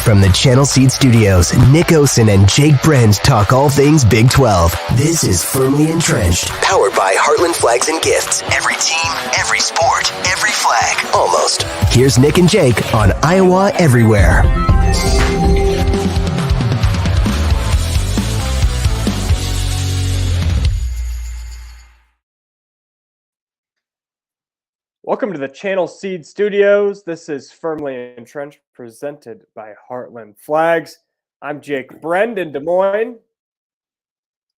From the Channel Seed Studios, Nick Osen and Jake Brend talk all things Big 12. This is Firmly Entrenched, powered by Heartland Flags and Gifts. Every team, every sport, every flag, almost. Here's Nick and Jake on Iowa Everywhere. Welcome to the Channel Seed Studios. This is Firmly Entrenched, presented by Heartland Flags. I'm Jake Brend in Des Moines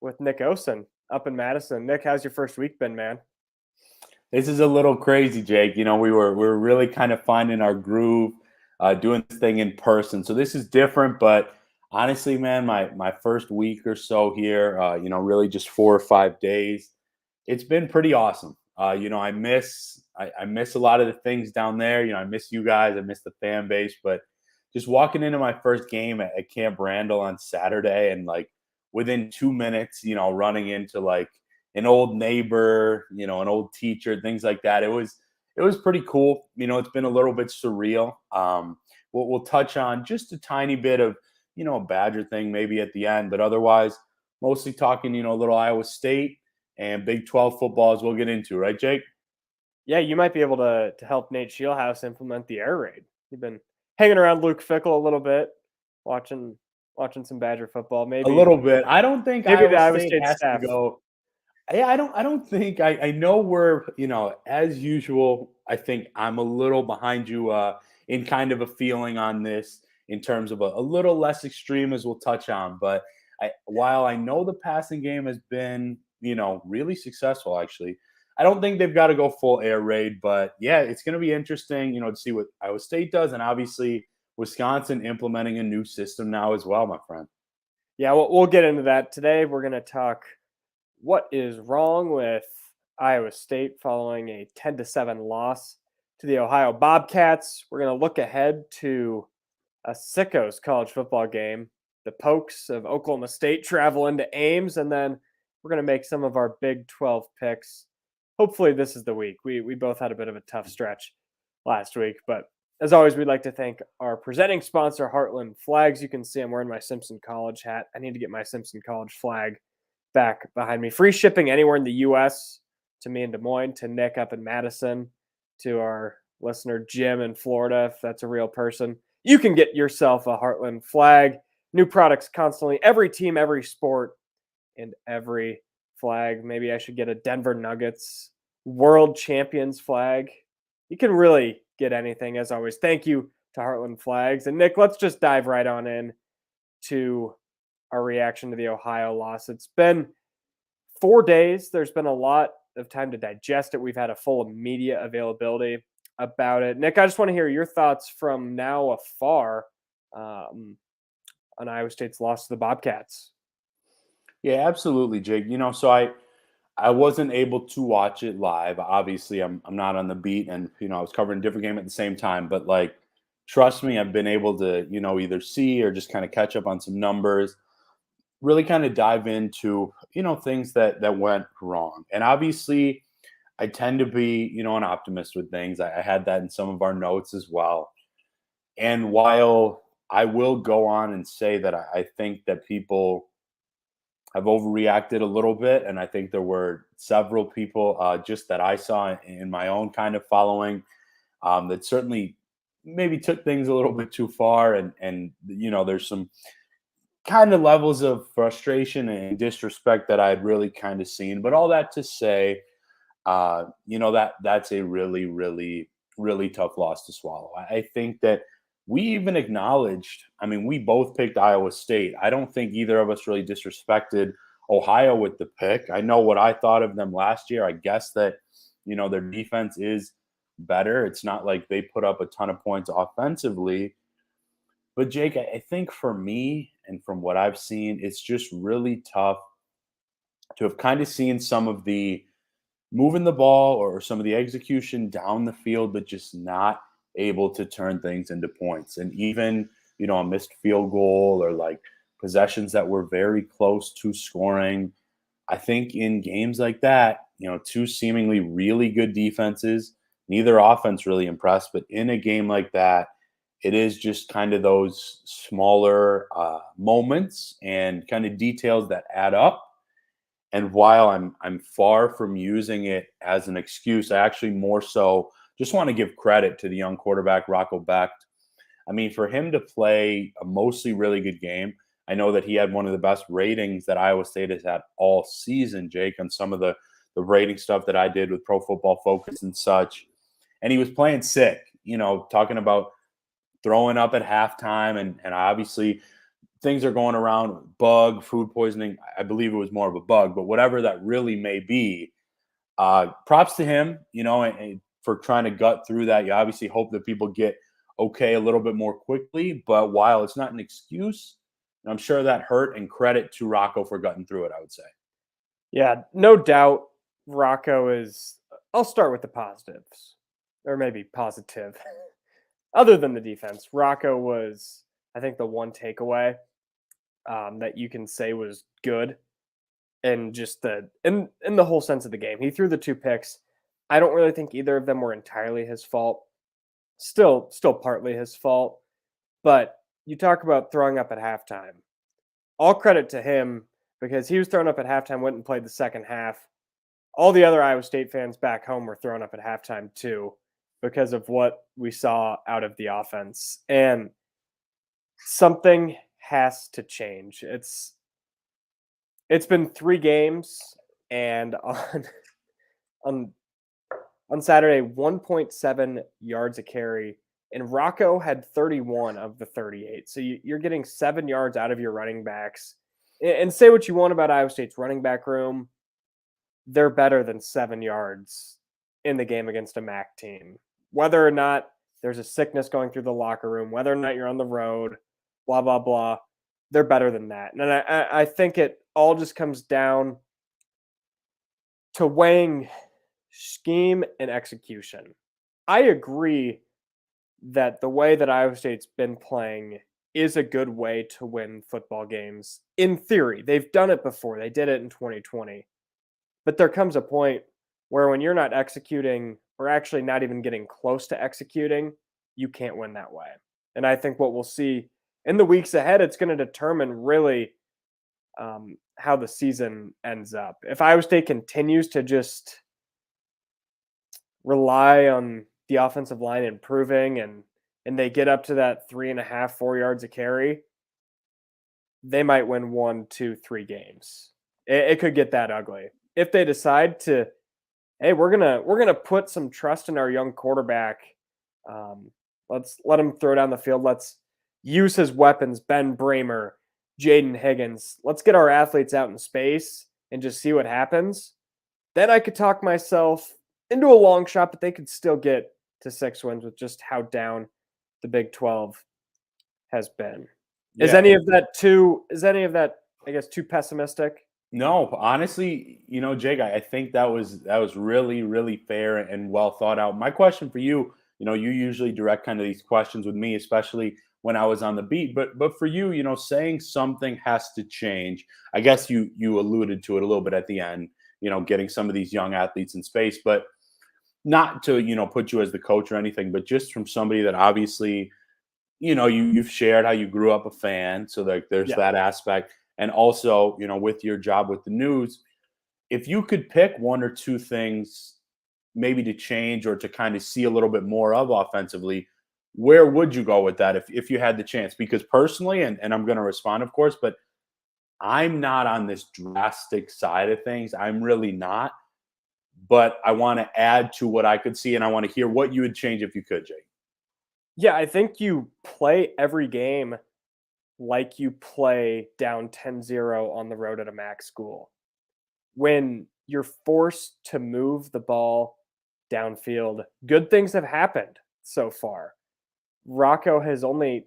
with Nick Osen up in Madison. Nick, how's your first week been, man? This is a little crazy, Jake. You know, we were really kind of finding our groove, doing this thing in person. So this is different, but honestly, man, my first week or so here, really just 4 or 5 days, it's been pretty awesome. I miss a lot of the things down there. I miss you guys. I miss the fan base. But just walking into my first game at Camp Randall on Saturday and, like, within 2 minutes, running into, like, an old neighbor, an old teacher, things like that. It was pretty cool. It's been a little bit surreal. We'll touch on just a tiny bit of, a Badger thing maybe at the end. But otherwise, mostly talking, a little Iowa State and Big 12 football as we'll get into, right, Jake? Yeah, you might be able to help Nate Shieldhouse implement the air raid. You've been hanging around Luke Fickell a little bit, watching some Badger football. Maybe a little bit. I don't think maybe Iowa the Iowa State State has staff to go. Yeah, I don't think I know we're, as usual, I think I'm a little behind you in kind of a feeling on this in terms of a little less extreme as we'll touch on. But while I know the passing game has been, really successful, actually, I don't think they've got to go full air raid. But yeah, it's going to be interesting, to see what Iowa State does. And obviously Wisconsin implementing a new system now as well, my friend. Yeah, we'll get into that today. We're going to talk what is wrong with Iowa State following a 10-7 loss to the Ohio Bobcats. We're going to look ahead to a sickos college football game. The Pokes of Oklahoma State travel into Ames, and then we're going to make some of our Big 12 picks. Hopefully this is the week. We both had a bit of a tough stretch last week, but as always, we'd like to thank our presenting sponsor, Heartland Flags. You can see I'm wearing my Simpson College hat. I need to get my Simpson College flag back behind me. Free shipping anywhere in the U.S. to me in Des Moines, to Nick up in Madison, to our listener Jim in Florida, if that's a real person. You can get yourself a Heartland flag. New products constantly. Every team, every sport, and every flag. Maybe I should get a Denver Nuggets World Champions flag. You can really get anything, as always. Thank you to Heartland Flags. And Nick, let's just dive right on in to our reaction to the Ohio loss. It's been 4 days. There's been a lot of time to digest it. We've had a full media availability about it. Nick, I just want to hear your thoughts from now afar on Iowa State's loss to the Bobcats. Yeah, absolutely, Jake. So I wasn't able to watch it live. Obviously, I'm not on the beat, and I was covering a different game at the same time. But, like, trust me, I've been able to either see or just kind of catch up on some numbers, really kind of dive into things that went wrong. And obviously, I tend to be an optimist with things. I had that in some of our notes as well. And while I will go on and say that I think that people have overreacted a little bit, and I think there were several people just that I saw in my own kind of following that certainly maybe took things a little bit too far, and there's some kind of levels of frustration and disrespect that I had really kind of seen. But all that to say, that's a really, really, really tough loss to swallow. I think that we even acknowledged, we both picked Iowa State. I don't think either of us really disrespected Ohio with the pick. I know what I thought of them last year. I guess that, their defense is better. It's not like they put up a ton of points offensively. But, Jake, I think for me and from what I've seen, it's just really tough to have kind of seen some of the moving the ball or some of the execution down the field, but just not able to turn things into points. And even, a missed field goal or like possessions that were very close to scoring. I think in games like that, two seemingly really good defenses, neither offense really impressed, but in a game like that, it is just kind of those smaller moments and kind of details that add up. And while I'm far from using it as an excuse, I actually more so just want to give credit to the young quarterback Rocco Becht. I mean, for him to play a mostly really good game, I know that he had one of the best ratings that Iowa State has had all season, Jake, on some of the rating stuff that I did with Pro Football Focus and such. And he was playing sick, talking about throwing up at halftime. And obviously things are going around, bug, food poisoning. I believe it was more of a bug, but whatever that really may be, props to him, and for trying to gut through that. You obviously hope that people get okay a little bit more quickly, but while it's not an excuse, I'm sure that hurt, and credit to Rocco for gutting through it, I would say. Yeah, no doubt Rocco is – I'll start with the positives, or maybe positive. Other than the defense, Rocco was, I think, the one takeaway that you can say was good in just in the whole sense of the game. He threw the 2 picks. I don't really think either of them were entirely his fault. Still partly his fault. But you talk about throwing up at halftime. All credit to him, because he was thrown up at halftime, went and played the second half. All the other Iowa State fans back home were thrown up at halftime too, because of what we saw out of the offense. And something has to change. It's been 3 games, and on Saturday, 1.7 yards a carry, and Rocco had 31 of the 38. So you're getting 7 yards out of your running backs. And say what you want about Iowa State's running back room, they're better than 7 yards in the game against a MAC team. Whether or not there's a sickness going through the locker room, whether or not you're on the road, blah, blah, blah, they're better than that. And I think it all just comes down to weighing scheme and execution. I agree that the way that Iowa State's been playing is a good way to win football games. In theory, they've done it before. They did it in 2020. But there comes a point where when you're not executing, or actually not even getting close to executing, you can't win that way. And I think what we'll see in the weeks ahead, it's going to determine really how the season ends up. If Iowa State continues to just rely on the offensive line improving and they get up to that 3.5, 4 yards a carry, they might win 1, 2, 3 games. It could get that ugly. If they decide to, hey, we're gonna put some trust in our young quarterback. Let's let him throw down the field. Let's use his weapons, Ben Bramer, Jaden Higgins. Let's get our athletes out in space and just see what happens. Then I could talk myself into a long shot, but they could still get to 6 wins with just how down the Big 12 has been. Yeah. Is any of that, I guess, too pessimistic? No, honestly, Jake, I think that was really, really fair and well thought out. My question for you, you usually direct kind of these questions with me, especially when I was on the beat. But for you, saying something has to change. I guess you alluded to it a little bit at the end, getting some of these young athletes in space, but not to, put you as the coach or anything, but just from somebody that obviously, you've shared how you grew up a fan. So there's that aspect. And also, with your job with the news, if you could pick 1 or 2 things maybe to change or to kind of see a little bit more of offensively, where would you go with that if you had the chance? Because personally, and I'm going to respond, of course, but I'm not on this drastic side of things. I'm really not. But I want to add to what I could see, and I want to hear what you would change if you could, Jake. Yeah, I think you play every game like you play down 10-0 on the road at a MAC school. When you're forced to move the ball downfield, good things have happened so far. Rocco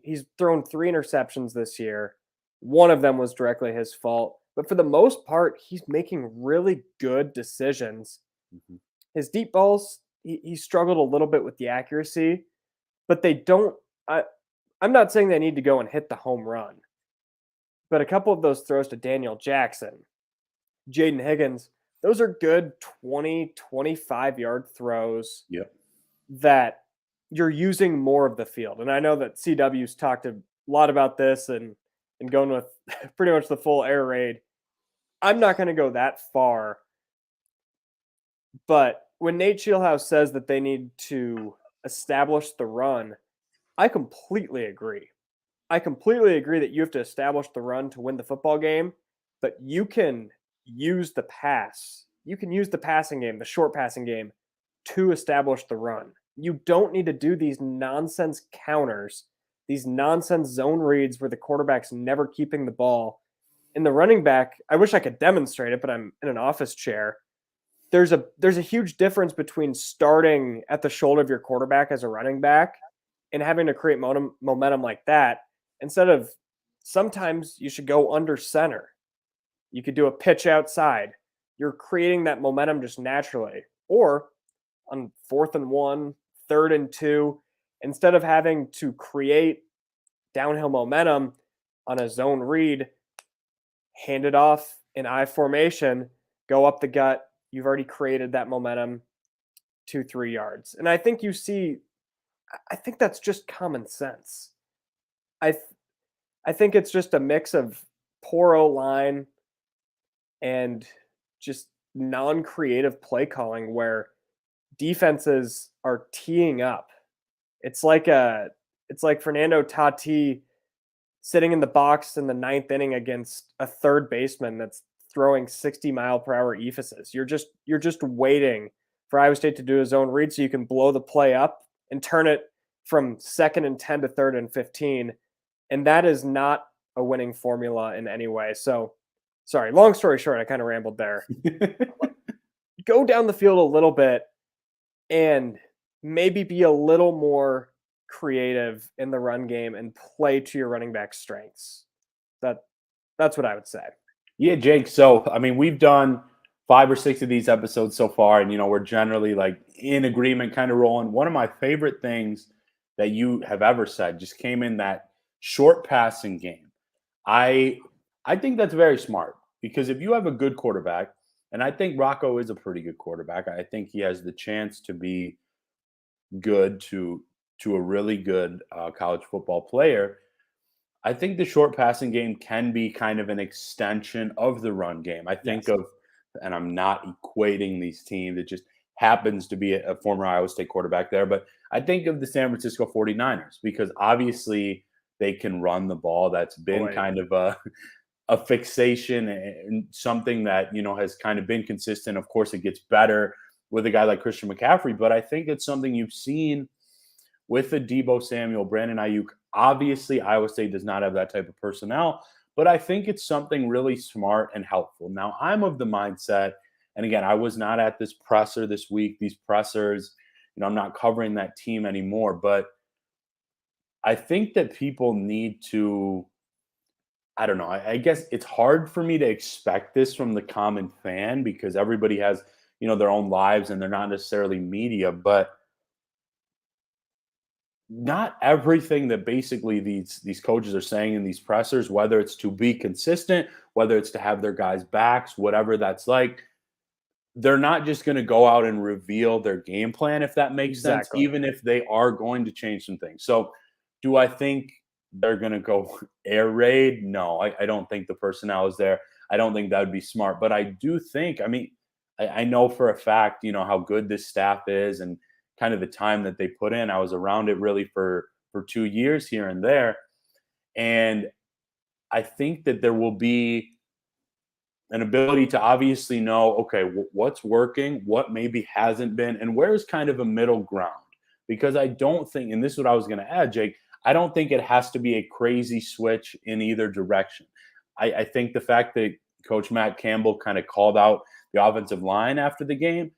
he's thrown 3 interceptions this year. One of them was directly his fault. But for the most part, he's making really good decisions. Mm-hmm. His deep balls, he struggled a little bit with the accuracy, but they don't I'm not saying they need to go and hit the home run, but a couple of those throws to Daniel Jackson, Jaden Higgins, those are good 20, 25-yard throws that you're using more of the field. And I know that CW's talked a lot about this and going with pretty much the full air raid. I'm not going to go that far. But when Nate Shieldhouse says that they need to establish the run, I completely agree. I completely agree that you have to establish the run to win the football game, but you can use the pass. You can use the passing game, the short passing game, to establish the run. You don't need to do these nonsense counters, these nonsense zone reads where the quarterback's never keeping the ball. In the running back, I wish I could demonstrate it, but I'm in an office chair. There's a huge difference between starting at the shoulder of your quarterback as a running back and having to create momentum like that. Instead of, sometimes you should go under center. You could do a pitch outside. You're creating that momentum just naturally. Or on 4th and 1, 3rd and 2, instead of having to create downhill momentum on a zone read, hand it off in I formation, go up the gut. You've already created that momentum 2-3 yards. And I think that's just common sense. I think it's just a mix of poor O-line and just non-creative play calling where defenses are teeing up. It's like Fernando Tati sitting in the box in the 9th inning against a third baseman that's throwing 60-mile-per-hour ephesus. You're just waiting for Iowa State to do a zone read so you can blow the play up and turn it from 2nd and 10 to 3rd and 15. And that is not a winning formula in any way. So, sorry, long story short, I kind of rambled there. Go down the field a little bit and maybe be a little more creative in the run game and play to your running back strengths. That's what I would say. Yeah, Jake. So, I mean, we've done 5 or 6 of these episodes so far, and, we're generally like in agreement, kind of rolling. One of my favorite things that you have ever said just came in that short passing game. I think that's very smart because if you have a good quarterback, and I think Rocco is a pretty good quarterback, I think he has the chance to be good to a really good college football player. I think the short passing game can be kind of an extension of the run game. I think of, and I'm not equating these teams, it just happens to be a former Iowa State quarterback there, but I think of the San Francisco 49ers because obviously they can run the ball. That's been kind of a fixation and something that, has kind of been consistent. Of course, it gets better with a guy like Christian McCaffrey, but I think it's something you've seen with the Deebo Samuel, Brandon Ayuk. Obviously, Iowa State does not have that type of personnel, but I think it's something really smart and helpful. Now, I'm of the mindset, and again, I was not at this presser this week. These pressers, I'm not covering that team anymore, but I think that people need to, I don't know, I guess it's hard for me to expect this from the common fan because everybody has, their own lives and they're not necessarily media, but not everything that basically these coaches are saying in these pressers, whether it's to be consistent, whether it's to have their guys' backs, whatever that's like, they're not just going to go out and reveal their game plan, if that makes sense, even if they are going to change some things. So do I think they're going to go air raid? No, I don't think the personnel is there. I don't think that would be smart. But I do think, I know for a fact, how good this staff is and kind of the time that they put in. I was around it really for 2 years here and there. And I think that there will be an ability to obviously know, okay, what's working, what maybe hasn't been, and where's kind of a middle ground. Because I don't think, and this is what I was going to add, Jake, I don't think it has to be a crazy switch in either direction. I think the fact that Coach Matt Campbell kind of called out the offensive line after the game,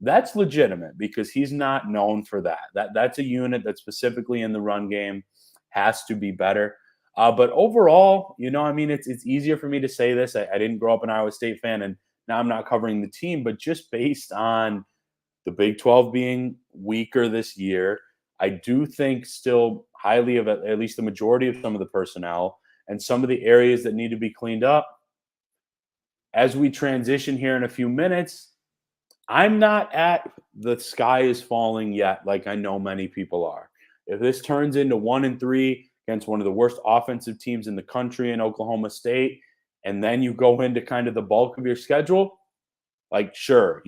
that's legitimate because he's not known for that. That's a unit that specifically in the run game has to be better. But overall, it's easier for me to say this. I didn't grow up an Iowa State fan, and now I'm not covering the team. But just based on the Big 12 being weaker this year, I do think still highly of at least the majority of some of the personnel and some of the areas that need to be cleaned up. As we transition here in a few minutes, I'm not at the sky is falling yet, like I know many people are. If this turns into 1-3 against one of the worst offensive teams in the country in Oklahoma State, and then you go into kind of the bulk of your schedule, like, sure,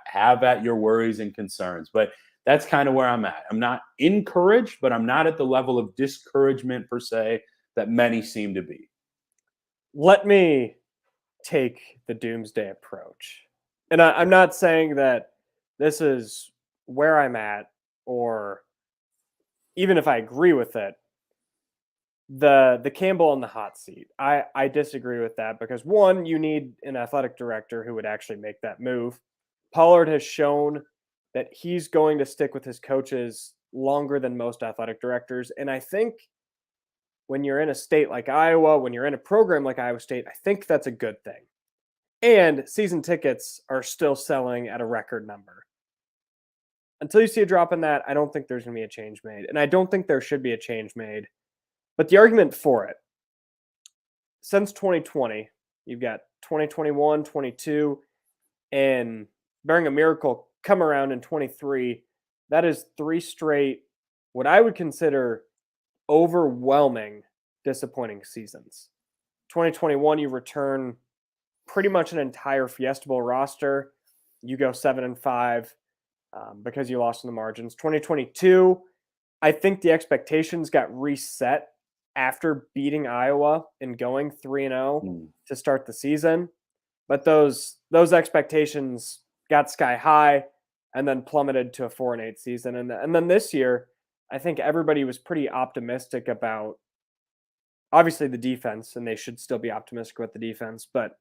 have at your worries and concerns. But that's kind of where I'm at. I'm not encouraged, but I'm not at the level of discouragement per se that many seem to be. Let me take the doomsday approach. And I'm not saying that this is where I'm at, or even if I agree with it, the Campbell on the hot seat. I disagree with that because, one, you need an athletic director who would actually make that move. Pollard has shown that he's going to stick with his coaches longer than most athletic directors. And I think when you're in a state like Iowa, when you're in a program like Iowa State, I think that's a good thing. And season tickets are still selling at a record number. Until you see a drop in that, I don't think there's going to be a change made. And I don't think there should be a change made. But the argument for it, since 2020, you've got 2021, 22, and bearing a miracle come around in 23. That is 3 straight, what I would consider overwhelming, disappointing seasons. 2021, you return pretty much an entire Fiesta Bowl roster. You go 7-5 because you lost in the margins. 2022, I think the expectations got reset after beating Iowa and going 3-0 to start the season. But those expectations got sky high and then plummeted to a 4-8 season. And then this year, I think everybody was pretty optimistic about, obviously, the defense, and they should still be optimistic about the defense. But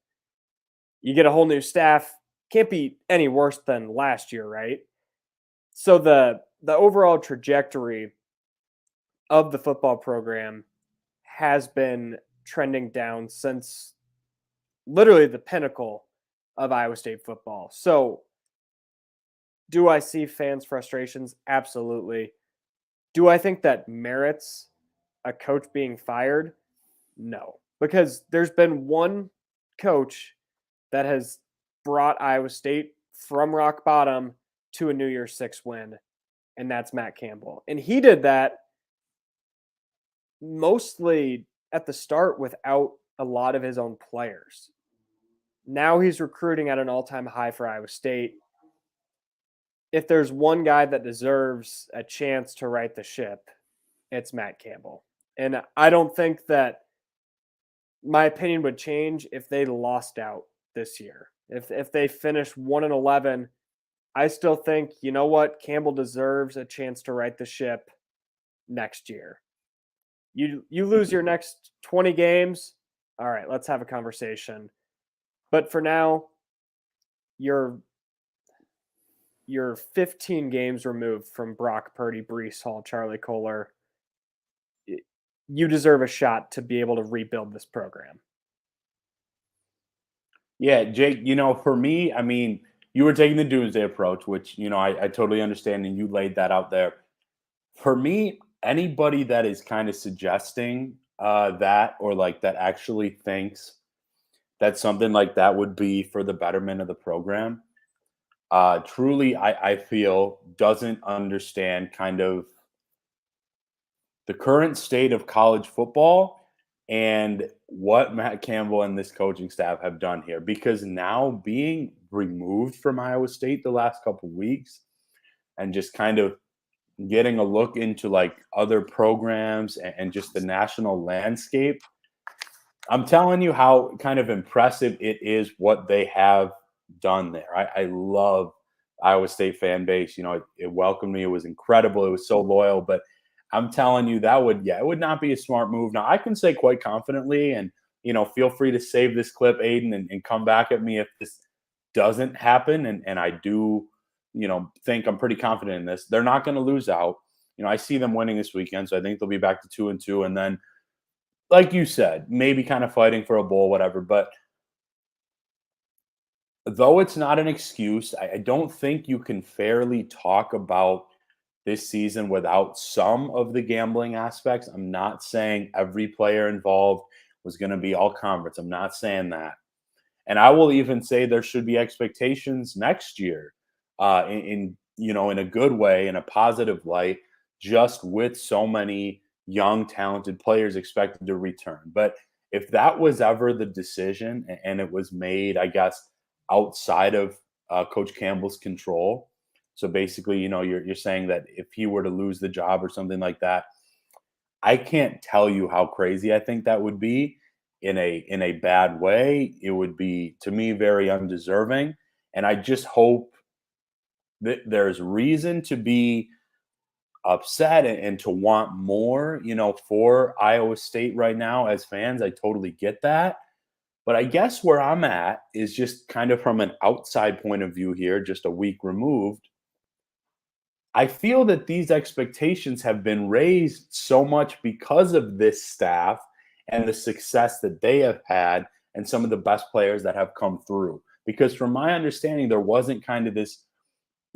you get a whole new staff, can't be any worse than last year, right? So the overall trajectory of the football program has been trending down since literally the pinnacle of Iowa State football. So do I see fans' frustrations? Absolutely. Do I think that merits a coach being fired? No, because there's been one coach that has brought Iowa State from rock bottom to a New Year's Six win, and that's Matt Campbell. And he did that mostly at the start without a lot of his own players. Now he's recruiting at an all-time high for Iowa State. If there's one guy that deserves a chance to right the ship, it's Matt Campbell. And I don't think that my opinion would change if they lost out this year. If they finish 1-11, I still think, you know what, Campbell deserves a chance to right the ship next year. You lose your next 20 games, all right, let's have a conversation. But for now, you're 15 games removed from Brock Purdy, Breece Hall, Charlie Kohler. You deserve a shot to be able to rebuild this program. Yeah, Jake, for me, I mean, you were taking the doomsday approach, which, I totally understand, and you laid that out there. For me, anybody that is kind of suggesting that, or like that actually thinks that something like that would be for the betterment of the program, truly, I feel doesn't understand kind of the current state of college football and what Matt Campbell and this coaching staff have done here. Because now being removed from Iowa State the last couple of weeks and just kind of getting a look into like other programs and just the national landscape, I'm telling you how kind of impressive it is what they have done there. I love Iowa State fan base. It welcomed me. It was incredible. It was so loyal. But I'm telling you, it would not be a smart move. Now, I can say quite confidently, and, feel free to save this clip, Aiden, and come back at me if this doesn't happen. And I do, think I'm pretty confident in this. They're not going to lose out. I see them winning this weekend, so I think they'll be back to 2-2. And then, like you said, maybe kind of fighting for a bowl, whatever. But though it's not an excuse, I don't think you can fairly talk about this season without some of the gambling aspects. I'm not saying every player involved was going to be all conference. I'm not saying that. And I will even say there should be expectations next year in a good way, in a positive light, just with so many young, talented players expected to return. But if that was ever the decision and it was made, I guess, outside of Coach Campbell's control, so basically, you're saying that if he were to lose the job or something like that, I can't tell you how crazy I think that would be in a bad way. It would be, to me, very undeserving. And I just hope that there's reason to be upset and to want more, for Iowa State right now as fans. I totally get that. But I guess where I'm at is just kind of from an outside point of view here, just a week removed. I feel that these expectations have been raised so much because of this staff and the success that they have had and some of the best players that have come through. Because from my understanding, there wasn't kind of this,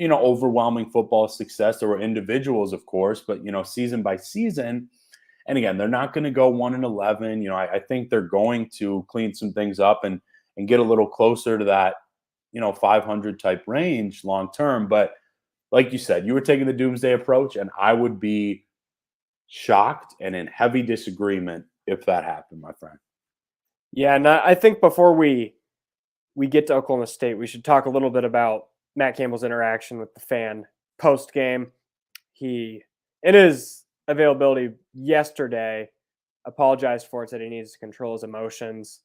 overwhelming football success. There were individuals, of course, but, season by season. And again, they're not going to go 1-11. I think they're going to clean some things up and get a little closer to that, 500 type range long term. But like you said, you were taking the doomsday approach, and I would be shocked and in heavy disagreement if that happened, my friend. Yeah, and I think before we get to Oklahoma State, we should talk a little bit about Matt Campbell's interaction with the fan post game. He, in his availability yesterday, apologized for it, said he needs to control his emotions.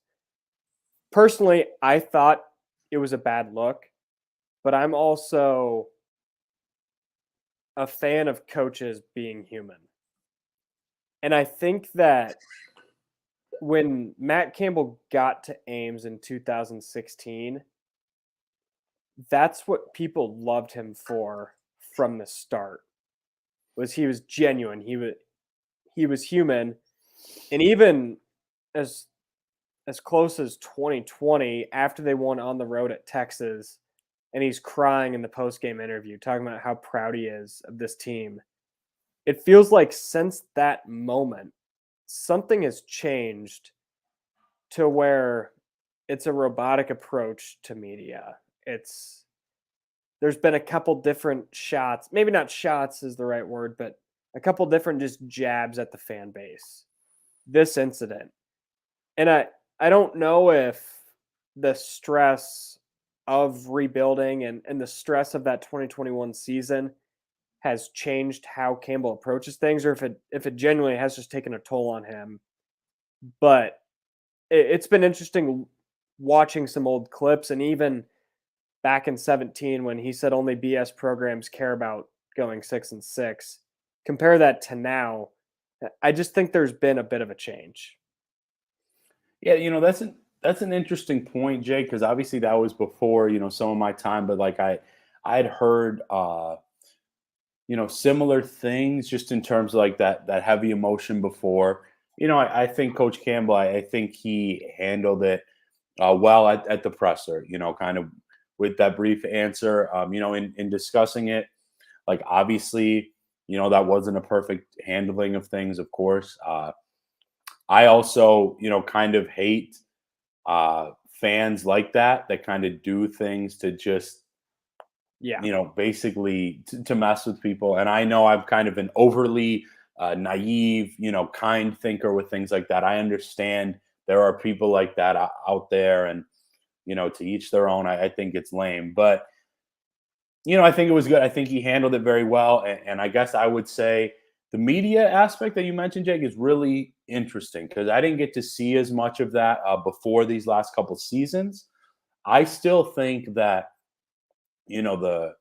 Personally, I thought it was a bad look, but I'm also a fan of coaches being human. And I think that when Matt Campbell got to Ames in 2016, that's what people loved him for from the start. Was he was genuine. He was human. And even as close as 2020, after they won on the road at Texas, and he's crying in the post-game interview, talking about how proud he is of this team. It feels like since that moment, something has changed to where it's a robotic approach to media. There's been a couple different shots, maybe not shots is the right word, but a couple different just jabs at the fan base. This incident. And I don't know if the stress of rebuilding and the stress of that 2021 season has changed how Campbell approaches things, or if it genuinely has just taken a toll on him. But it's been interesting watching some old clips, and even back in 17 when he said only BS programs care about going 6-6. Compare that to now. I just think there's been a bit of a change. Yeah, that's an interesting point, Jake, because obviously that was before, some of my time, but like I had heard similar things just in terms of like that heavy emotion before. I think Coach Campbell, I think he handled it well at the presser, kind of with that brief answer, in discussing it. Like, obviously, that wasn't a perfect handling of things, of course. I also, kind of hate fans like that kind of do things to just, basically to mess with people. And I know I'm kind of an overly naive, kind thinker with things like that. I understand there are people like that out there, and, to each their own. I think it's lame, but, I think it was good. I think he handled it very well. And I guess I would say the media aspect that you mentioned, Jake, is really interesting because I didn't get to see as much of that before these last couple seasons. I still think that, the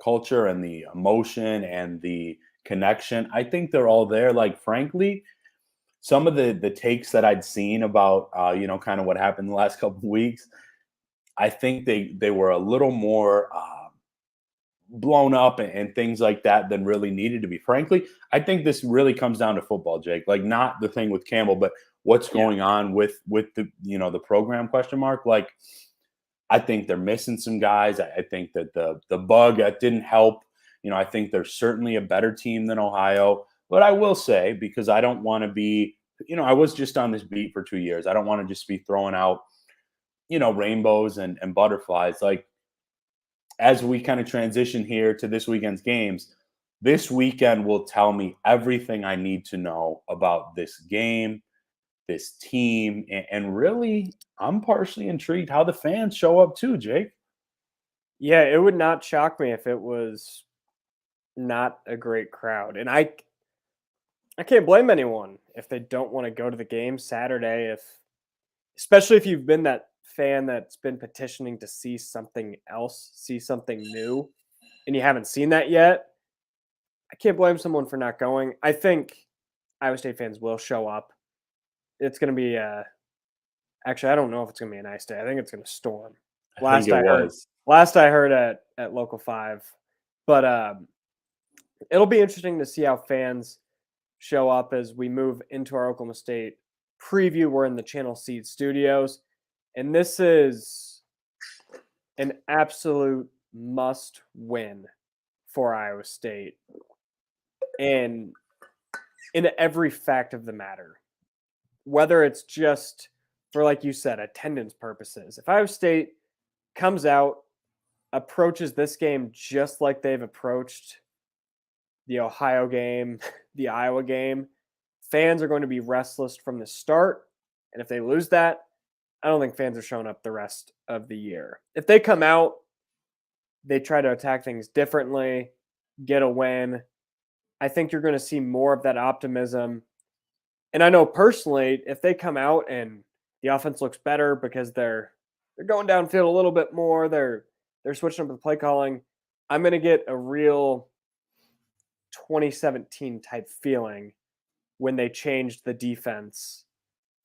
culture and the emotion and the connection, I think they're all there. Like, frankly, some of the takes that I'd seen about, kind of what happened the last couple of weeks, I think they were a little more blown up and things like that than really needed to be. Frankly, I think this really comes down to football, Jake. Like, not the thing with Campbell, but what's going on with the the program ? Like, I think they're missing some guys. I think that the bug that didn't help. I think they're certainly a better team than Ohio. But I will say, because I don't want to be, I was just on this beat for 2 years. I don't want to just be throwing out, rainbows and butterflies. Like, as we kind of transition here to this weekend's games, this weekend will tell me everything I need to know about this game, this team, and really, I'm partially intrigued how the fans show up too, Jake. Yeah, it would not shock me if it was not a great crowd. And I can't blame anyone if they don't want to go to the game Saturday, especially if you've been that fan that's been petitioning to see something else, see something new, and you haven't seen that yet. I can't blame someone for not going. I think Iowa State fans will show up. It's going to be actually, I don't know if it's going to be a nice day. I think it's going to storm. I think it was. Last I heard at Local 5. But it'll be interesting to see how fans show up as we move into our Oklahoma State preview. We're in the Channel Seed studios, and this is an absolute must win for Iowa State. And in every fact of the matter, whether it's just for, like you said, attendance purposes. If Iowa State comes out, approaches this game just like they've approached the Ohio game, the Iowa game, fans are going to be restless from the start. And if they lose that, I don't think fans are showing up the rest of the year. If they come out, they try to attack things differently, get a win, I think you're going to see more of that optimism. And I know personally, if they come out and the offense looks better because they're going downfield a little bit more, they're switching up the play calling, I'm going to get a real 2017 type feeling when they changed the defense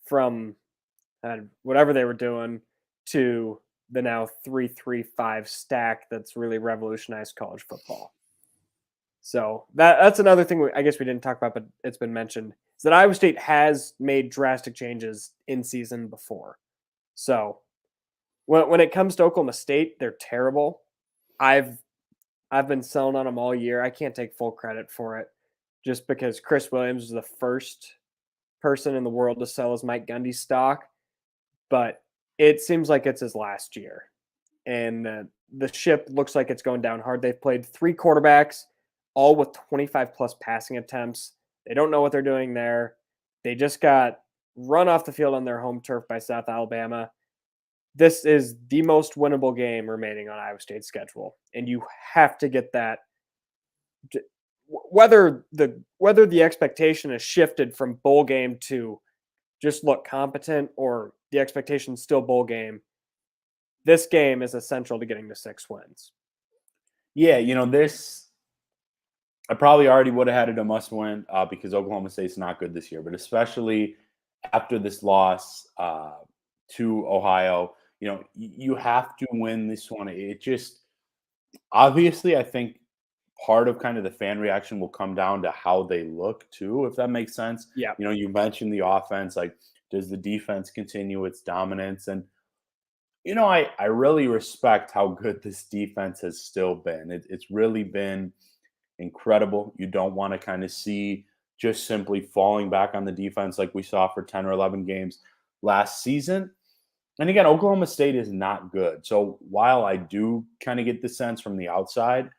from whatever they were doing to the now 3-3-5 stack that's really revolutionized college football. So that's another thing I guess we didn't talk about, but it's been mentioned, is that Iowa State has made drastic changes in season before. So when it comes to Oklahoma State, they're terrible. I've been selling on them all year. I can't take full credit for it just because Chris Williams was the first person in the world to sell his Mike Gundy stock, but it seems like it's his last year. And the ship looks like it's going down hard. They've played 3 quarterbacks, all with 25-plus passing attempts. They don't know what they're doing there. They just got run off the field on their home turf by South Alabama. This is the most winnable game remaining on Iowa State's schedule, and you have to get that. Whether the expectation is shifted from bowl game to just look competent, or the expectation is still bowl game, this game is essential to getting to 6 wins. Yeah, this I probably already would have had it a must win because Oklahoma State's not good this year, but especially after this loss to Ohio, you have to win this one. It just, obviously, I think part of kind of the fan reaction will come down to how they look too, if that makes sense. Yeah. You mentioned the offense, like, does the defense continue its dominance? And, I really respect how good this defense has still been. It's really been incredible. You don't want to kind of see just simply falling back on the defense like we saw for 10 or 11 games last season. And again, Oklahoma State is not good. So while I do kind of get the sense from the outside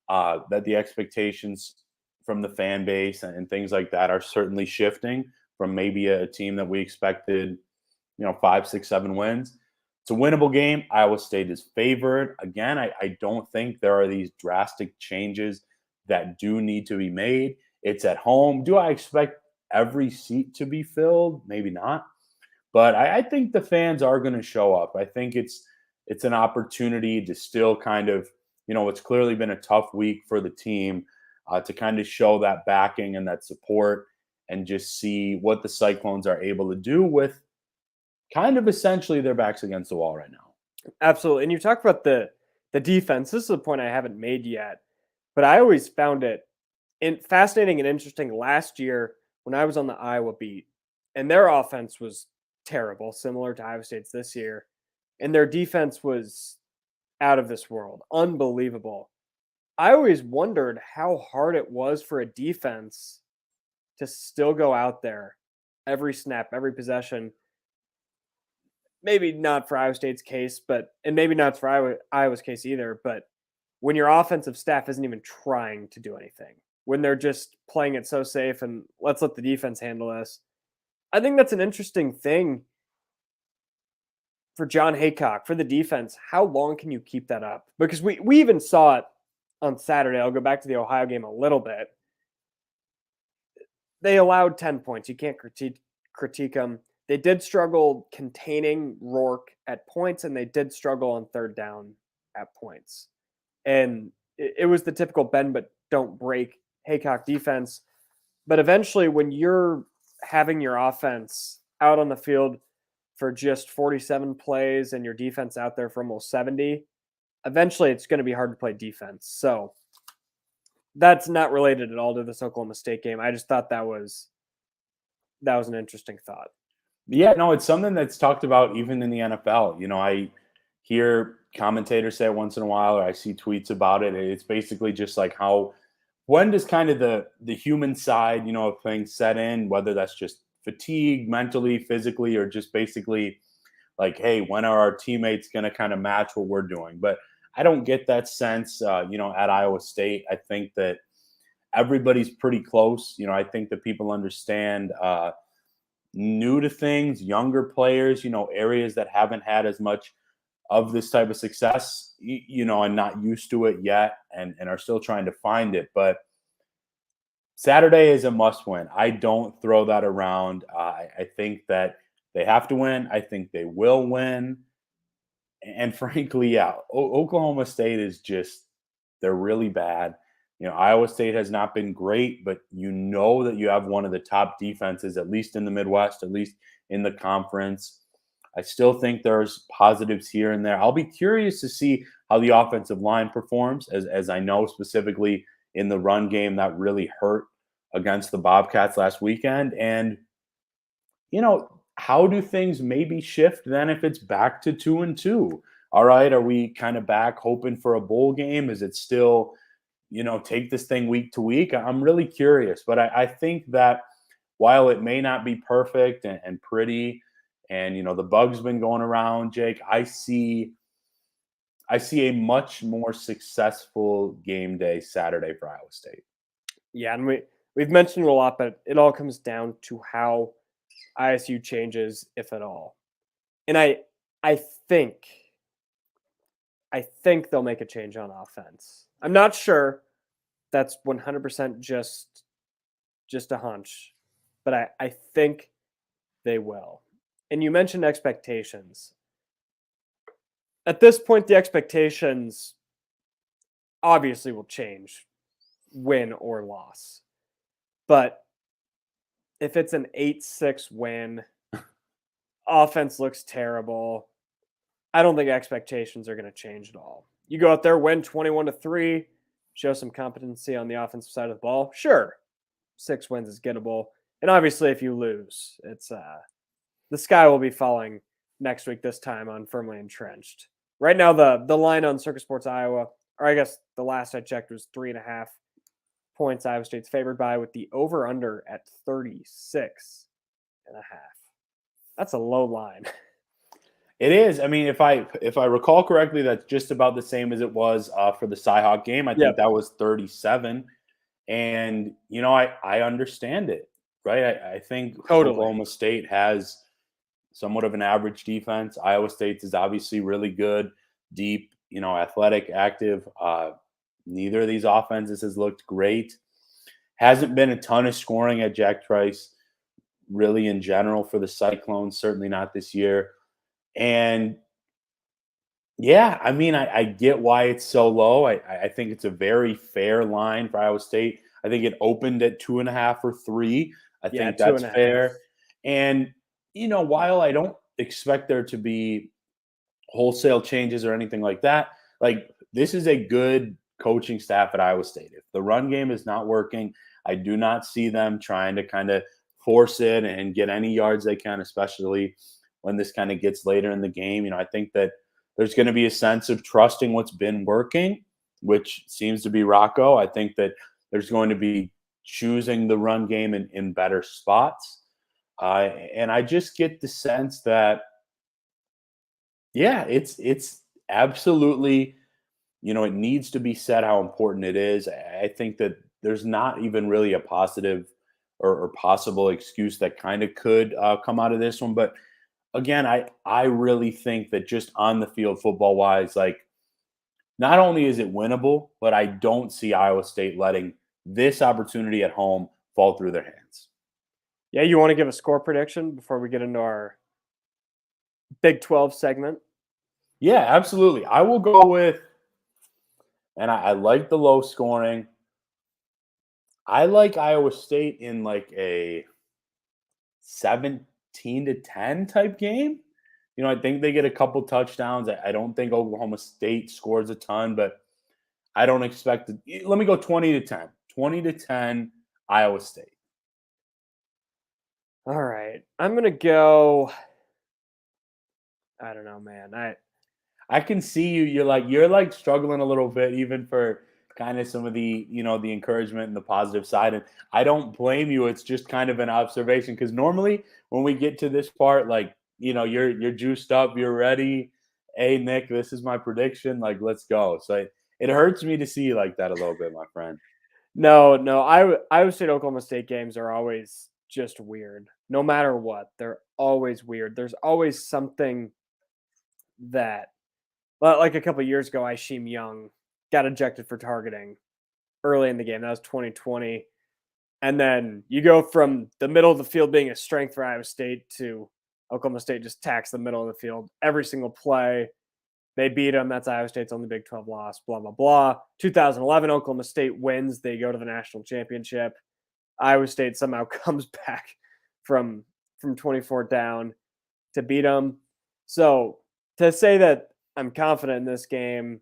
that the expectations from the fan base and things like that are certainly shifting from maybe a team that we expected, 5, 6, 7 wins. It's a winnable game. Iowa State is favored. Again, I don't think there are these drastic changes that do need to be made. It's at home. Do I expect every seat to be filled? Maybe not. But I think the fans are going to show up. I think it's an opportunity to still kind of, it's clearly been a tough week for the team to kind of show that backing and that support and just see what the Cyclones are able to do with kind of essentially their backs against the wall right now. Absolutely. And you talk about the defense. This is a point I haven't made yet, but I always found it fascinating and interesting last year when I was on the Iowa beat, and their offense was terrible, similar to Iowa State's this year, and their defense was out of this world, unbelievable. I always wondered how hard it was for a defense to still go out there every snap, every possession. Maybe not for Iowa State's case, and maybe not for Iowa's case either, but when your offensive staff isn't even trying to do anything, when they're just playing it so safe and let's let the defense handle this. I think that's an interesting thing for John Haycock, for the defense. How long can you keep that up? Because we even saw it on Saturday. I'll go back to the Ohio game a little bit. They allowed 10 points. You can't critique them. They did struggle containing Rourke at points, and they did struggle on third down at points. And it was the typical bend but don't break Haycock defense. But eventually, when you're having your offense out on the field for just 47 plays and your defense out there for almost 70, eventually it's going to be hard to play defense. So that's not related at all to this Oklahoma State game. I just thought that was an interesting thought. Yeah, no, it's something that's talked about even in the NFL. I hear commentators say it once in a while, or I see tweets about it. It's basically just like when does kind of the human side, of things set in, whether that's just fatigue mentally, physically, or just basically like, hey, when are our teammates going to kind of match what we're doing? But I don't get that sense, at Iowa State. I think that everybody's pretty close. I think that people understand new to things, younger players, areas that haven't had as much of this type of success, and not used to it yet and are still trying to find it. But Saturday is a must win. I don't throw that around. I think that they have to win. I think they will win. And frankly, yeah, Oklahoma State is they're really bad. Iowa State has not been great, but that you have one of the top defenses, at least in the Midwest, at least in the conference. I still think there's positives here and there. I'll be curious to see how the offensive line performs, as I know specifically in the run game that really hurt against the Bobcats last weekend. And, how do things maybe shift then if it's back to 2-2? All right, are we kind of back hoping for a bowl game? Is it still, take this thing week to week? I'm really curious. But I think that while it may not be perfect and pretty, and the bug's been going around, Jake, I see a much more successful game day Saturday for Iowa State. Yeah, and we've mentioned it a lot, but it all comes down to how ISU changes, if at all. And I think they'll make a change on offense. I'm not sure. That's 100% just a hunch, but I think they will. And you mentioned expectations. At this point, the expectations obviously will change, win or loss. But if it's an 8-6 win, offense looks terrible, I don't think expectations are going to change at all. You go out there, win 21-3, show some competency on the offensive side of the ball. Sure, 6 wins is gettable. And obviously, if you lose, it's the sky will be falling next week this time on Firmly Entrenched. Right now, the line on Circus Sports Iowa, or I guess the last I checked was 3.5 points Iowa State's favored by, with the over-under at 36.5. That's a low line. It is. I mean, if I recall correctly, that's just about the same as it was for the Cyhawk game. I think that was 37. And, I understand it, right? I think Totally. Oklahoma State has somewhat of an average defense. Iowa State is obviously really good, deep, athletic, active. Neither of these offenses has looked great. Hasn't been a ton of scoring at Jack Trice, really in general, for the Cyclones, certainly not this year. And yeah, I mean, I get why it's so low. I think it's a very fair line for Iowa State. I think it opened at 2.5 or 3. I think that's fair. And, while I don't expect there to be wholesale changes or anything like that, like, this is a good coaching staff at Iowa State. If the run game is not working, I do not see them trying to kind of force it and get any yards they can, especially when this kind of gets later in the game. I think that there's going to be a sense of trusting what's been working, which seems to be Rocco. I think that there's going to be choosing the run game in better spots. And I just get the sense that, yeah, it's absolutely it needs to be said how important it is. I think that there's not even really a positive or possible excuse that kind of could come out of this one. But again, I really think that just on the field, football wise, like not only is it winnable, but I don't see Iowa State letting this opportunity at home fall through their hands. Yeah, you want to give a score prediction before we get into our Big 12 segment? Yeah, absolutely. I will go with, and I like the low scoring. I like Iowa State in like a 17-10 type game. I think they get a couple touchdowns. I don't think Oklahoma State scores a ton, but I don't expect it. Let me go 20-10. 20-10, Iowa State. All right. I'm going to go. I don't know, man. I can see you. You're like struggling a little bit, even for kind of some of the, the encouragement and the positive side. And I don't blame you. It's just kind of an observation, because normally when we get to this part, like, you're juiced up, you're ready. Hey, Nick, this is my prediction. Like, let's go. So it hurts me to see you like that a little bit, my friend. No. Iowa State Oklahoma State games are always just weird. No matter what, they're always weird. There's always something that, like a couple of years ago, Isheem Young got ejected for targeting early in the game. That was 2020. And then you go from the middle of the field being a strength for Iowa State to Oklahoma State just attacks the middle of the field every single play. They beat them. That's Iowa State's only Big 12 loss, blah, blah, blah. 2011, Oklahoma State wins. They go to the national championship. Iowa State somehow comes back from 24 down to beat them. So to say that I'm confident in this game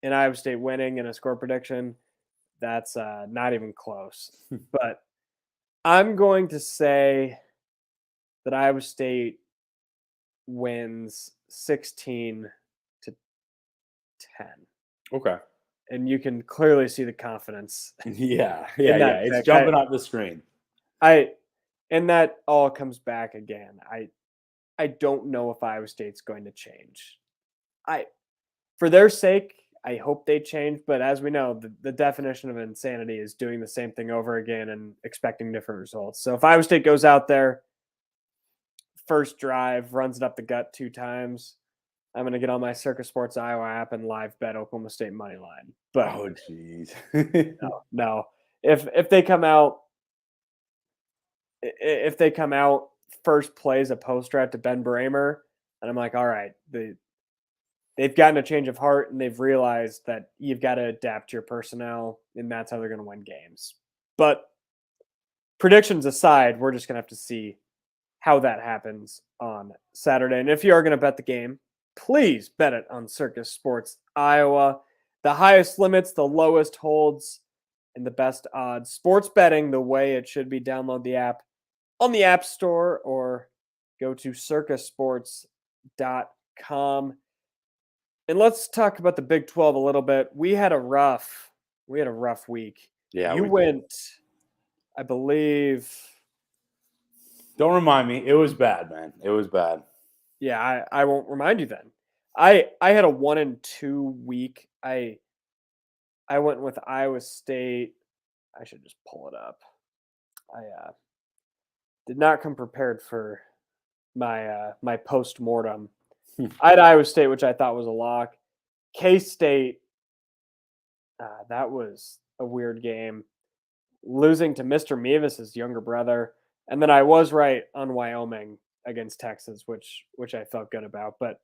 in Iowa State winning in a score prediction, that's not even close. But I'm going to say that Iowa State wins 16-10. Okay. And you can clearly see the confidence. Yeah. It's jumping off the screen. And that all comes back again. I don't know if Iowa State's going to change. For their sake, I hope they change. But as we know, the definition of insanity is doing the same thing over again and expecting different results. So if Iowa State goes out there, first drive, runs it up the gut 2 times, I'm going to get on my Circus Sports Iowa app and live bet Oklahoma State money line. But oh, jeez. no. If they come out, first plays a post route to Ben Bramer, and I'm like, all right, they've gotten a change of heart and they've realized that you've got to adapt your personnel, and that's how they're going to win games. But predictions aside, we're just going to have to see how that happens on Saturday. And if you are going to bet the game, please bet it on Circus Sports Iowa. The highest limits, the lowest holds, and the best odds. Sports betting the way it should be. Download the app on the App Store or go to circusports.com. And let's talk about the Big 12 a little bit. We had a rough week. Yeah, you went, I believe. Don't remind me. It was bad, man. It was bad. Yeah, I won't remind you then. I had a 1-2 week. I went with Iowa State. I should just pull it up. I did not come prepared for my post-mortem. I had Iowa State, which I thought was a lock. K-State, that was a weird game. Losing to Mr. Mevis' younger brother. And then I was right on Wyoming against Texas, which I felt good about. But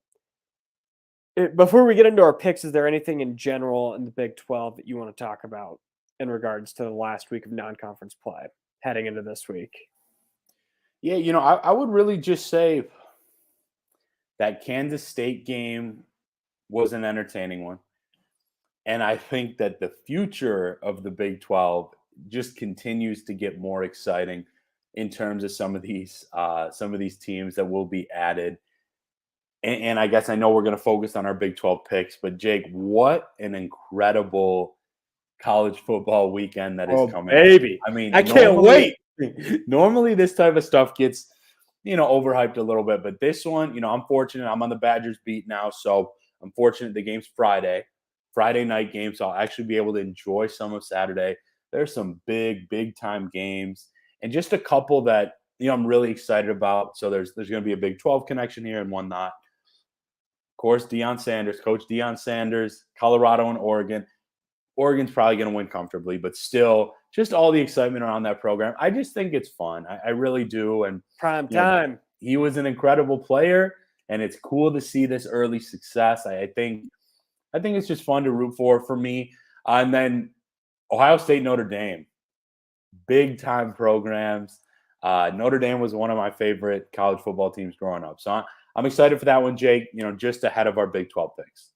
before we get into our picks, is there anything in general in the Big 12 that you want to talk about in regards to the last week of non-conference play heading into this week? Yeah, I would really just say that Kansas State game was an entertaining one. And I think that the future of the Big 12 just continues to get more exciting in terms of some of these teams that will be added. And I guess I know we're going to focus on our Big 12 picks, but Jake, what an incredible college football weekend that is coming. Baby. I mean, I can't wait. Normally this type of stuff gets, overhyped a little bit, but this one, I'm fortunate. I'm on the Badgers beat now, so I'm fortunate the game's Friday night game, so I'll actually be able to enjoy some of Saturday. There's some big time games, and just a couple that I'm really excited about. So there's going to be a Big 12 connection here and one not. Of course, Coach Deion Sanders, Colorado and Oregon. Oregon's probably going to win comfortably, but still, just all the excitement around that program. I just think it's fun. I really do. And prime time. He was an incredible player, and it's cool to see this early success. I think it's just fun to root for me. And then Ohio State, Notre Dame, big time programs. Notre Dame was one of my favorite college football teams growing up. So I'm excited for that one, Jake, just ahead of our Big 12 picks.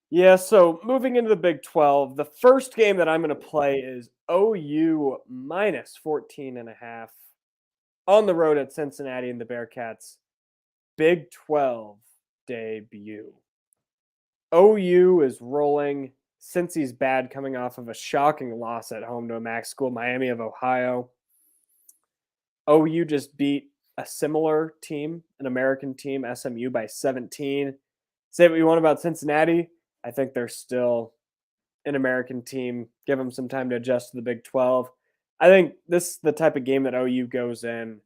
Yeah, so moving into the Big 12, the first game that I'm going to play is OU minus 14.5 on the road at Cincinnati and the Bearcats. Big 12 debut. OU is rolling. Cincy's bad, coming off of a shocking loss at home to a MAC school, Miami of Ohio. OU just beat a similar team, an American team, SMU, by 17. Say what you want about Cincinnati. I think they're still an American team. Give them some time to adjust to the Big 12. I think this is the type of game that OU goes in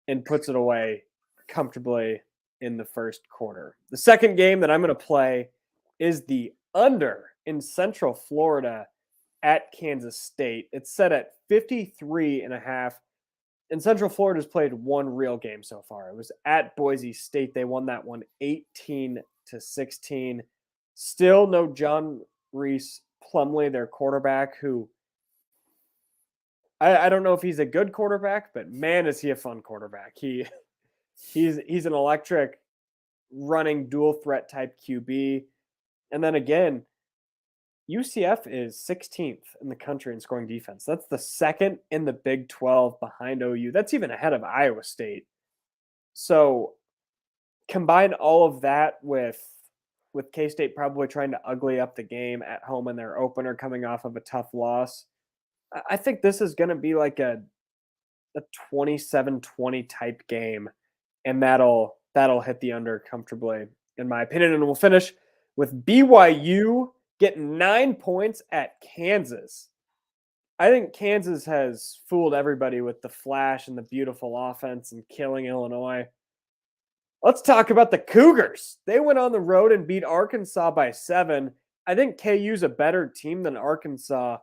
and puts it away comfortably in the first quarter. The second game that I'm going to play is the under in Central Florida at Kansas State. It's set at 53.5. And Central Florida's played one real game so far. It was at Boise State. They won that one 18-16. Still no John Reese Plumlee, their quarterback, who I don't know if he's a good quarterback, but man, is he a fun quarterback. He's an electric running dual threat type QB. And then again, UCF is 16th in the country in scoring defense. That's the second in the Big 12 behind OU. That's even ahead of Iowa State. So combine all of that with K-State probably trying to ugly up the game at home in their opener, coming off of a tough loss. I think this is going to be like a 27-20 type game, and that'll hit the under comfortably, in my opinion. And we'll finish with BYU getting 9 points at Kansas. I think Kansas has fooled everybody with the flash and the beautiful offense and killing Illinois. Let's talk about the Cougars. They went on the road and beat Arkansas by 7. I think KU's a better team than Arkansas,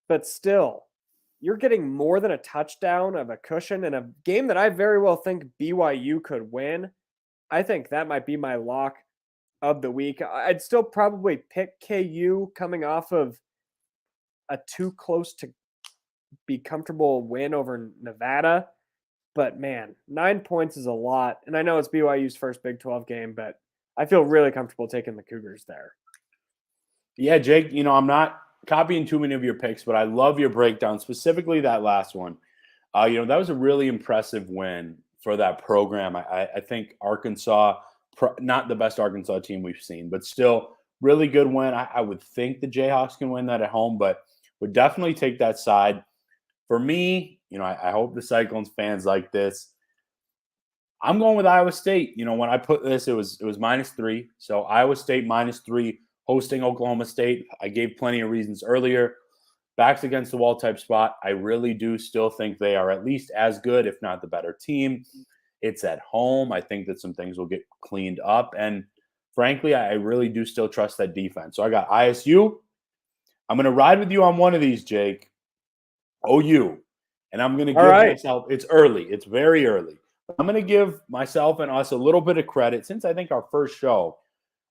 but still, you're getting more than a touchdown of a cushion in a game that I very well think BYU could win. I think that might be my lock of the week. I'd still probably pick KU coming off of a too close to be comfortable win over Nevada. But man, 9 points is a lot. And I know it's BYU's first Big 12 game, but I feel really comfortable taking the Cougars there. Yeah, Jake, I'm not copying too many of your picks, but I love your breakdown, specifically that last one. That was a really impressive win for that program. I think Arkansas, not the best Arkansas team we've seen, but still really good win. I would think the Jayhawks can win that at home, but would definitely take that side. For me, I hope the Cyclones fans like this. I'm going with Iowa State. When I put this, it was -3. So Iowa State -3 hosting Oklahoma State. I gave plenty of reasons earlier. Backs against the wall type spot. I really do still think they are at least as good, if not the better team. It's at home. I think that some things will get cleaned up. And frankly, I really do still trust that defense. So I got ISU. I'm going to ride with you on one of these, Jake. OU. And I'm going to give myself, it's early. It's very early. I'm going to give myself and us a little bit of credit. Since I think our first show,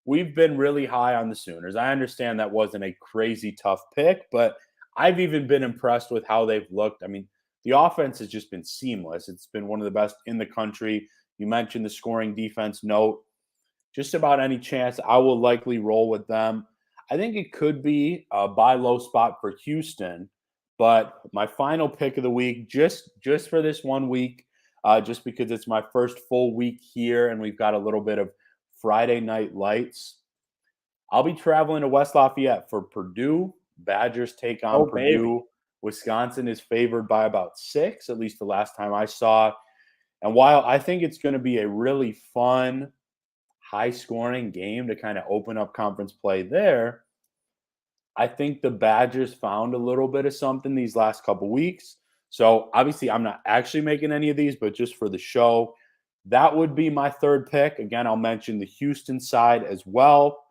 we've been really high on the Sooners. I understand that wasn't a crazy tough pick, but I've even been impressed with how they've looked. I mean, the offense has just been seamless. It's been one of the best in the country. You mentioned the scoring defense note. Just about any chance, I will likely roll with them. I think it could be a buy low spot for Houston. But my final pick of the week, just for this 1 week, just because it's my first full week here and we've got a little bit of Friday night lights, I'll be traveling to West Lafayette for Purdue. Badgers take on Purdue. Baby. Wisconsin is favored by about 6, at least the last time I saw. And while I think it's going to be a really fun, high-scoring game to kind of open up conference play there. I think the Badgers found a little bit of something these last couple weeks. So obviously I'm not actually making any of these, but just for the show, that would be my third pick. Again, I'll mention the Houston side as well.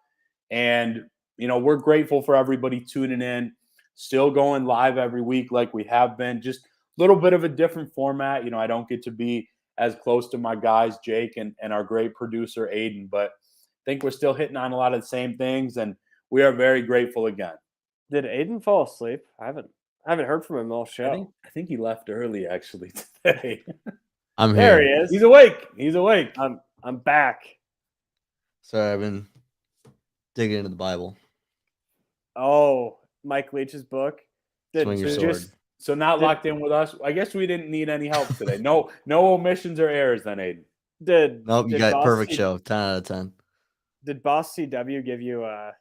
And, we're grateful for everybody tuning in, still going live every week like we have been. Just a little bit of a different format. I don't get to be as close to my guys, Jake and our great producer, Aiden, but I think we're still hitting on a lot of the same things, and we are very grateful again. Did Aiden fall asleep? I haven't heard from him all show. I think he left early actually today. I'm There here. he is. He's awake. He's awake. I'm back. Sorry, I've been digging into the Bible. Oh, Mike Leach's book. Swing your sword. So not locked in with us. I guess we didn't need any help today. No omissions or errors then, Aiden. Nope, you did got Boss perfect C- show. 10 out of 10. Did Boss CW give you a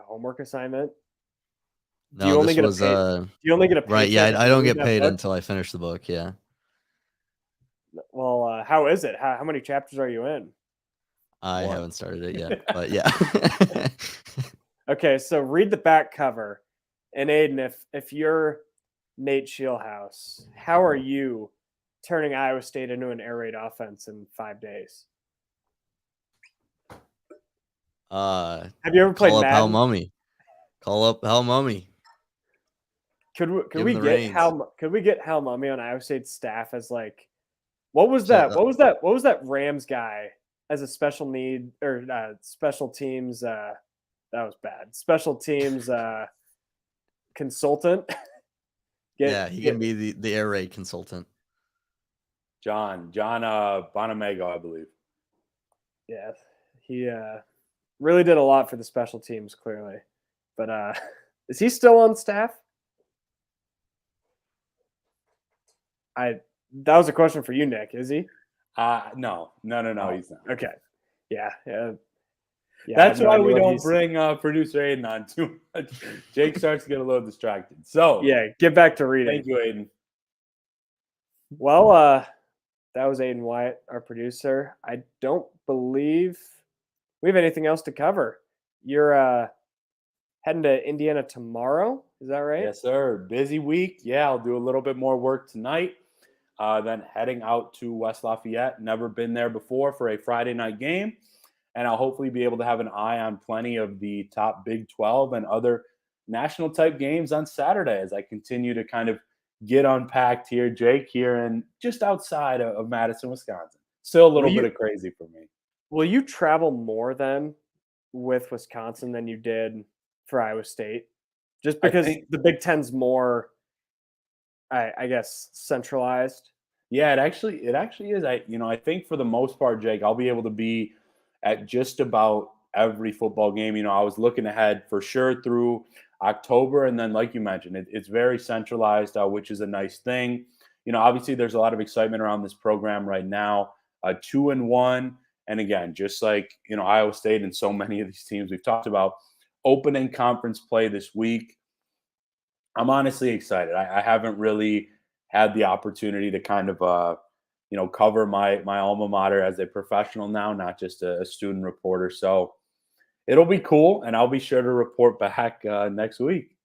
homework assignment? No, Do you only this get was Do you only get a right. Yeah, paycheck I if don't you get read that paid book? until I finish the book. Yeah, Well, how is it? How many chapters are you in? I One. haven't started it yet, but yeah. Okay, so read the back cover. And Aiden, if you're Nate Shieldhouse, how are you turning Iowa State into an air raid offense in 5 days? Have you ever played Call up Hal Madden? Mummy. Call up Hal Mummy. Could Give we him the get reins. Hal Mummy on Iowa State's staff as like what was Shut that? up. What was that Rams guy as a special need or special teams? That was bad. Special teams consultant. He can be the air raid consultant. John Bonamego, I believe. Yeah, he really did a lot for the special teams, clearly. But is he still on staff? That was a question for you, Nick. Is he? No, he's not. Okay. Yeah. That's why we don't he's... bring producer Aiden on too much. Jake starts to get a little distracted. So yeah, get back to reading. Thank you, Aiden. Well, that was Aiden Wyatt, our producer. I don't believe we have anything else to cover. You're heading to Indiana tomorrow. Is that right? Yes, sir. Busy week. Yeah, I'll do a little bit more work tonight. Then heading out to West Lafayette. Never been there before for a Friday night game. And I'll hopefully be able to have an eye on plenty of the top Big 12 and other national type games on Saturday as I continue to kind of get unpacked here, Jake, here and just outside of Madison, Wisconsin. Still a little bit of crazy for me. Will you travel more then with Wisconsin than you did for Iowa State? Just because the Big Ten's more, I guess, centralized. Yeah, it actually is. I think for the most part, Jake, I'll be able to be at just about every football game. I was looking ahead for sure through October. And then, like you mentioned, it's very centralized, which is a nice thing. Obviously there's a lot of excitement around this program right now. 2-1. And again, just like, Iowa State and so many of these teams we've talked about, opening conference play this week. I'm honestly excited. I haven't really had the opportunity to kind of, cover my alma mater as a professional now, not just a student reporter. So it'll be cool, and I'll be sure to report back next week.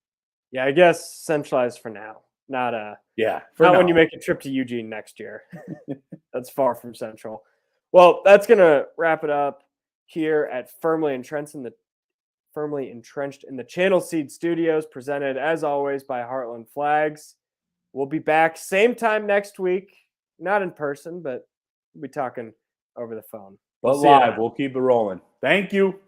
Yeah, I guess centralized for now. Not when you make a trip to Eugene next year. That's far from central. Well, that's gonna wrap it up here at Firmly Entrenched in the Channel Seed Studios, presented as always by Heartland Flags. We'll be back same time next week. Not in person, but we'll be talking over the phone. But live, we'll keep it rolling. Thank you.